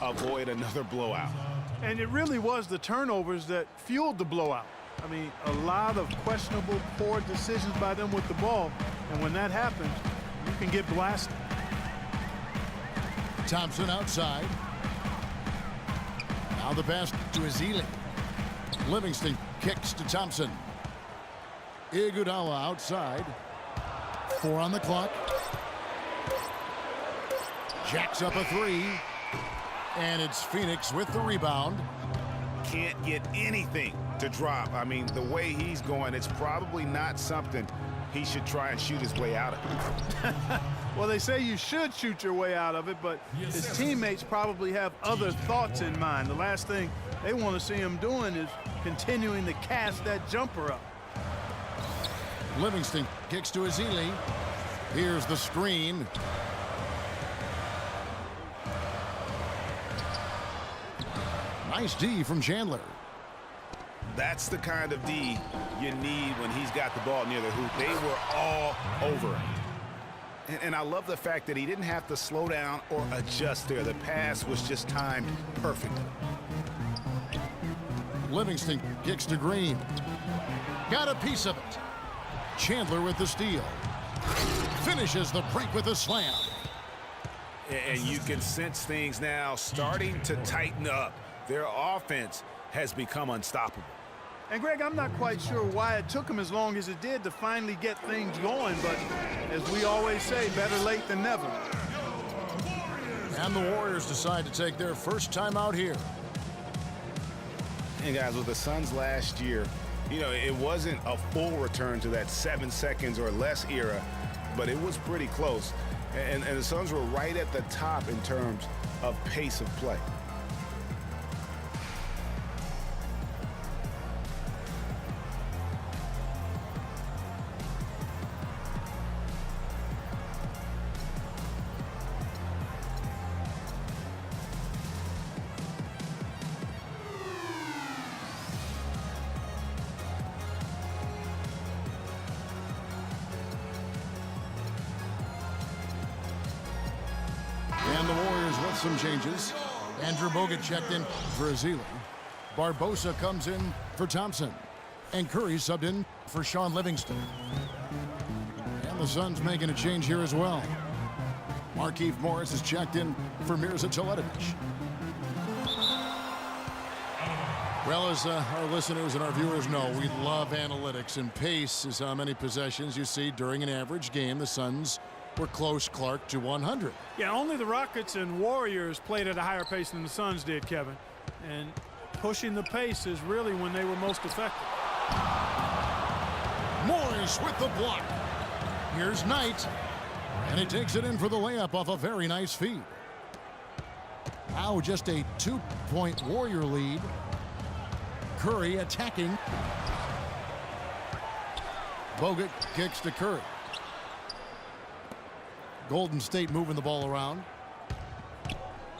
avoid another blowout. And it really was the turnovers that fueled the blowout. I mean, a lot of questionable, poor decisions by them with the ball. And when that happens, you can get blasted. Thompson outside. Now the pass to Ezeli. Livingston kicks to Thompson. Iguodala outside. 4 on the clock. Jacks up a 3. And it's Phoenix with the rebound. Can't get anything to drop. I mean, the way he's going, it's probably not something he should try and shoot his way out of. Well, they say you should shoot your way out of it, but his teammates probably have other thoughts in mind. The last thing they want to see him doing is continuing to cast that jumper up. Livingston kicks to Ezeli. Here's the screen. Nice D from Chandler. That's the kind of D you need when he's got the ball near the hoop. They were all over him. And I love the fact that he didn't have to slow down or adjust there. The pass was just timed perfectly. Livingston kicks to Green. Got a piece of it. Chandler with the steal. Finishes the break with a slam. And you can sense things now starting to tighten up. Their offense has become unstoppable. And, Greg, I'm not quite sure why it took him as long as it did to finally get things going, but as we always say, better late than never. And the Warriors decide to take their first time out here. And, guys, with the Suns last year, you know, it wasn't a full return to that 7 seconds or less era, but it was pretty close. And the Suns were right at the top in terms of pace of play. And the Warriors with some changes. Andrew Bogut checked in for Ezeli. Barbosa comes in for Thompson. And Curry subbed in for Sean Livingston. And the Suns making a change here as well. Markieff Morris is checked in for Mirza Teletovic. Well, as our listeners and our viewers know, we love analytics, and pace is how many possessions you see during an average game. The Suns were close, Clark, to 100. Yeah, only the Rockets and Warriors played at a higher pace than the Suns did, Kevin. And pushing the pace is really when they were most effective. Morris with the block. Here's Knight. And he takes it in for the layup off a very nice feed. Now just a 2-point Warrior lead. Curry attacking. Bogut kicks to Curry. Golden State moving the ball around.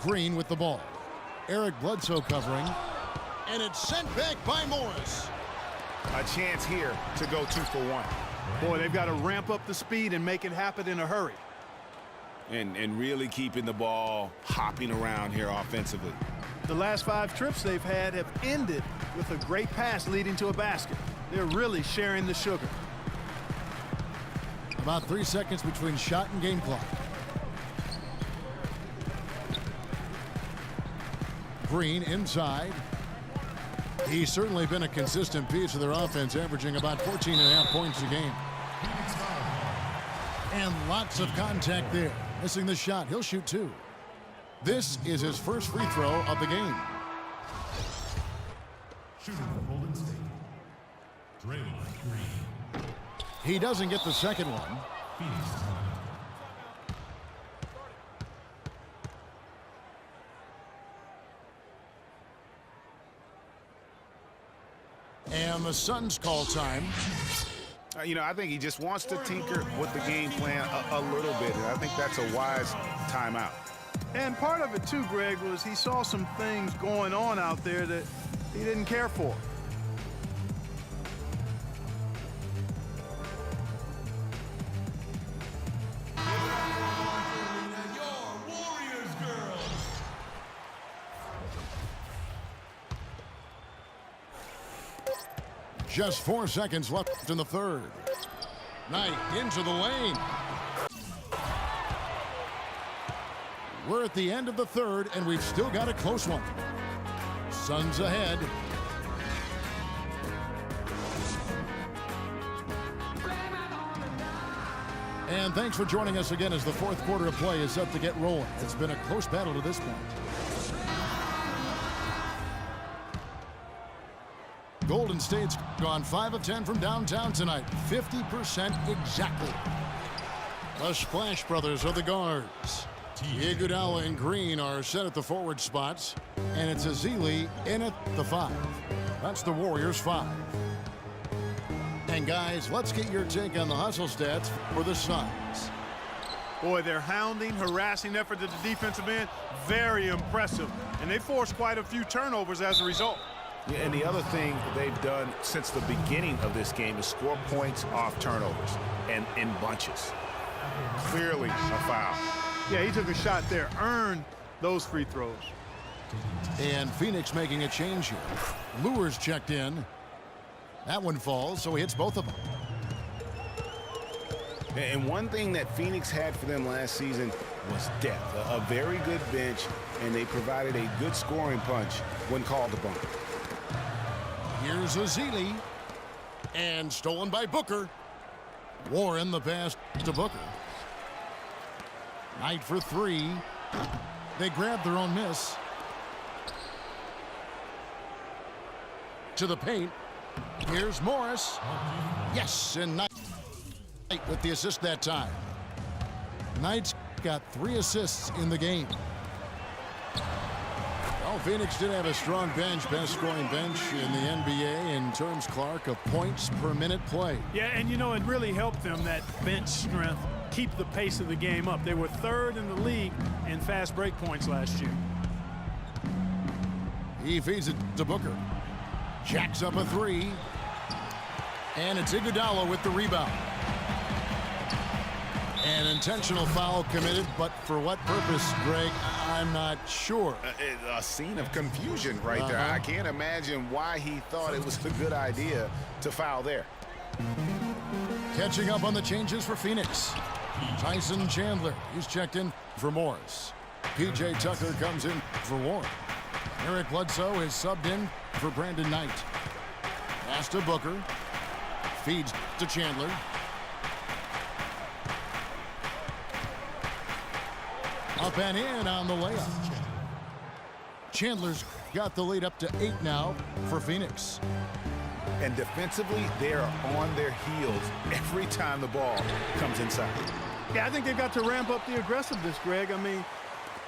Green with the ball. Eric Bledsoe covering. And it's sent back by Morris. A chance here to go 2 for 1. Boy, they've got to ramp up the speed and make it happen in a hurry. And really keeping the ball hopping around here offensively. The last 5 trips they've had have ended with a great pass leading to a basket. They're really sharing the sugar. About 3 seconds between shot and game clock. Green inside. He's certainly been a consistent piece of their offense, averaging about 14.5 points a game. And lots of contact there. Missing the shot. He'll shoot 2. This is his first free throw of the game. Shooting for Golden State, Draymond Green. He doesn't get the second one. Phoenix time. And the Suns call time. You know, I think he just wants to tinker with the game plan a little bit, and I think that's a wise timeout. And part of it, too, Greg, was he saw some things going on out there that he didn't care for. Just 4 seconds left in the third. Knight into the lane. We're at the end of the third, and we've still got a close one. Suns ahead. And thanks for joining us again as the fourth quarter of play is set to get rolling. It's been a close battle to this point. Golden State's gone 5 of 10 from downtown tonight. 50% exactly. The Splash Brothers are the guards. Iguodala and Green are set at the forward spots. And it's Ezeli in at the 5. That's the Warriors' 5. And guys, let's get your take on the hustle stats for the Suns. Boy, their hounding, harassing effort at the defensive end, very impressive. And they forced quite a few turnovers as a result. Yeah, and the other thing they've done since the beginning of this game is score points off turnovers and in bunches. Clearly a foul. Yeah, he took a shot there, earned those free throws. And Phoenix making a change here. Lures checked in. That one falls, so he hits both of them. And one thing that Phoenix had for them last season was depth. A very good bench, and they provided a good scoring punch when called upon. Here's Ezeli. And stolen by Booker. Warren the pass to Booker. Knight for 3. They grab their own miss. To the paint. Here's Morris. Yes, and Knight with the assist that time. Knight's got 3 assists in the game. Well, Phoenix did have a strong bench, best scoring bench in the NBA in terms, Clark, of points per minute play. Yeah, and you know, it really helped them, that bench strength, keep the pace of the game up. They were 3rd in the league in fast break points last year. He feeds it to Booker. Jacks up a 3. And it's Iguodala with the rebound. An intentional foul committed, but for what purpose, Greg, I'm not sure. A scene of confusion right there. I can't imagine why he thought it was a good idea to foul there. Catching up on the changes for Phoenix. Tyson Chandler, he's checked in for Morris. P.J. Tucker comes in for Warren. Eric Bledsoe is subbed in for Brandon Knight. Pass to Booker. Feeds to Chandler. Up and in on the layup. Chandler's got the lead up to 8 now for Phoenix. And defensively, they are on their heels every time the ball comes inside. Yeah, I think they've got to ramp up the aggressiveness, Greg. I mean,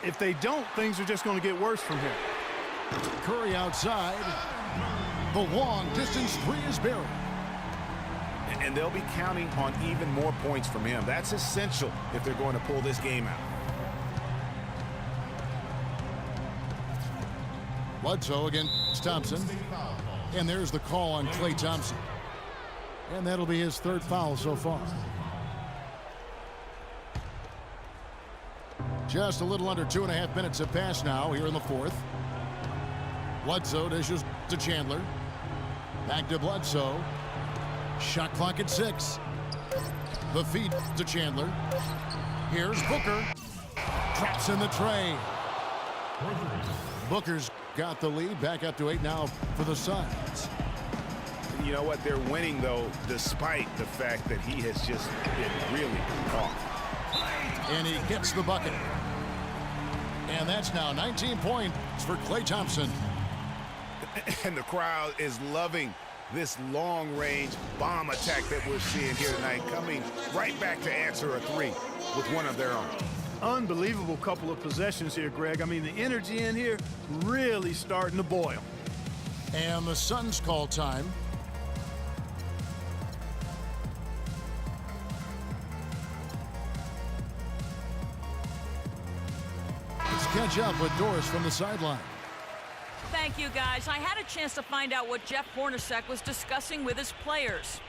if they don't, things are just going to get worse from here. Curry outside. The long distance 3 is buried. And they'll be counting on even more points from him. That's essential if they're going to pull this game out. Bledsoe against Thompson. And there's the call on Klay Thompson. And that'll be his 3rd foul so far. Just a little under 2.5 minutes have passed now here in the 4th. Bledsoe dishes to Chandler. Back to Bledsoe. Shot clock at 6. The feed to Chandler. Here's Booker. Traps in the tray. Booker's got the lead. Back up to 8 now for the Suns. You know what? They're winning, though, despite the fact that he has just been really off. And he gets the bucket. And that's now 19 points for Klay Thompson. And the crowd is loving this long-range bomb attack that we're seeing here tonight, coming right back to answer a 3 with one of their own. Unbelievable couple of possessions here, Greg. I mean, the energy in here really starting to boil. And the Suns call time. Let's catch up with Doris from the sideline. Thank you, guys. I had a chance to find out what Jeff Hornacek was discussing with his players.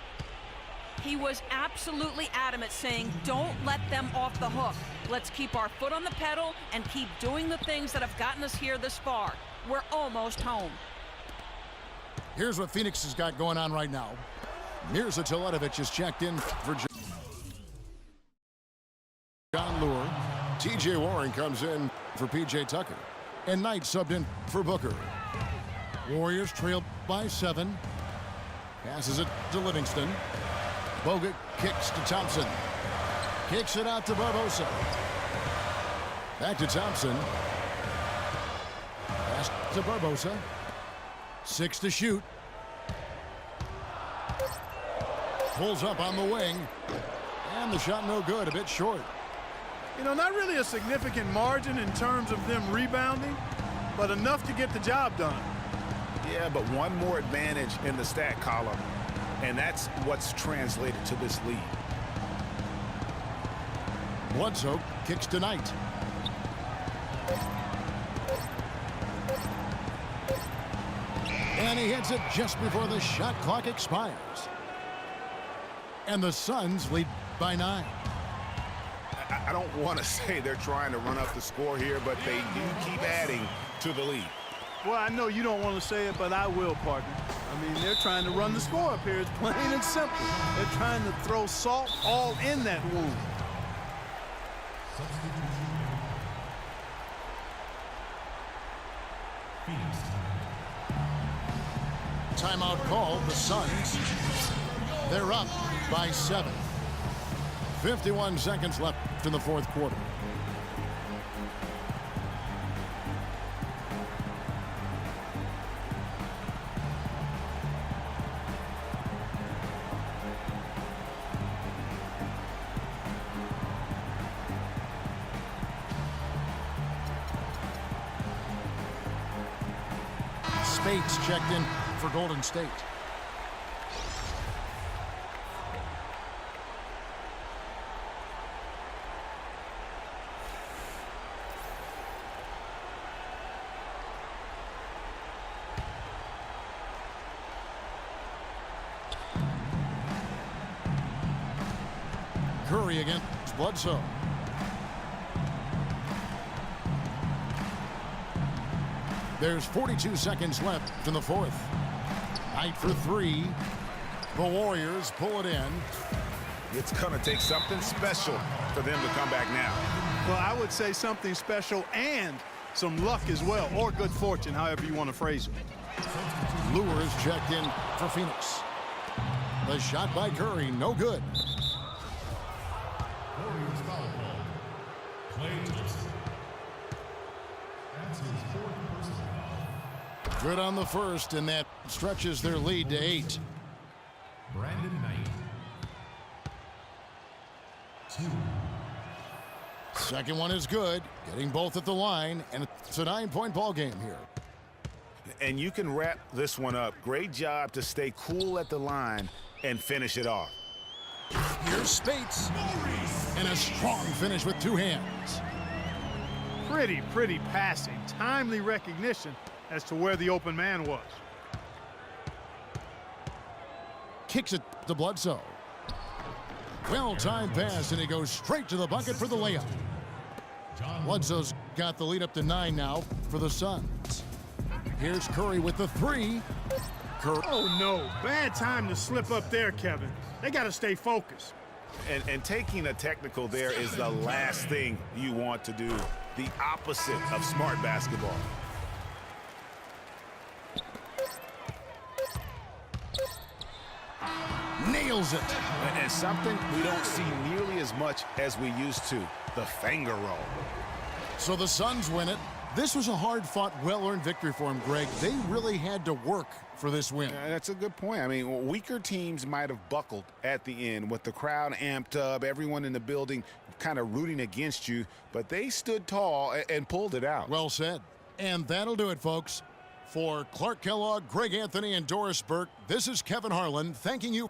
He was absolutely adamant, saying, don't let them off the hook. Let's keep our foot on the pedal and keep doing the things that have gotten us here this far. We're almost home. Here's what Phoenix has got going on right now. Mirza Teletovic is checked in for John Lure. T.J. Warren comes in for P.J. Tucker. And Knight subbed in for Booker. Warriors trail by 7. Passes it to Livingston. Bogut kicks to Thompson. Kicks it out to Barbosa. Back to Thompson. Pass to Barbosa. 6 to shoot. Pulls up on the wing. And the shot no good, a bit short. You know, not really a significant margin in terms of them rebounding, but enough to get the job done. Yeah, but one more advantage in the stat column, and that's what's translated to this lead. Bledsoe kicks to Knight. And he hits it just before the shot clock expires. And the Suns lead by 9. I don't want to say they're trying to run up the score here, but they do keep adding to the lead. Well, I know you don't want to say it, but I will, partner. I mean, they're trying to run the score up here. It's plain and simple. They're trying to throw salt all in that wound. Substitution. Phoenix Timeout called. The Suns. They're up by 7. 51 seconds left in the fourth quarter. Spades checked in for Golden State. Curry against Bledsoe. There's 42 seconds left in the fourth. Knight for 3. The Warriors pull it in. It's going to take something special for them to come back now. Well, I would say something special and some luck as well, or good fortune, however you want to phrase it. Lure is checked in for Phoenix. The shot by Curry, no good. Warriors foul call. Klay Thompson. That's his 4th personal foul. Good on the first, and that stretches their lead to 8. Brandon Knight. 2. Second one is good, getting both at the line, and it's a 9-point ball game here. And you can wrap this one up. Great job to stay cool at the line and finish it off. Here's Spates, and a strong finish with 2 hands. Pretty passing. Timely recognition as to where the open man was. Kicks it to Bledsoe. Well-timed pass, and he goes straight to the bucket for the layup. Bledsoe's got the lead up to 9 now for the Suns. Here's Curry with the 3. Curry. Oh, no. Bad time to slip up there, Kevin. They got to stay focused. And taking a technical there is the last thing you want to do. The opposite of smart basketball. Nails it. And something we don't see nearly as much as we used to, the finger roll. So the Suns win it. This was a hard-fought, well-earned victory for them, Greg. They really had to work for this win. That's a good point. I mean, weaker teams might have buckled at the end with the crowd amped up, everyone in the building kind of rooting against you, but they stood tall and pulled it out. Well said. And that'll do it, folks. For Clark Kellogg, Greg Anthony, and Doris Burke, this is Kevin Harlan thanking you.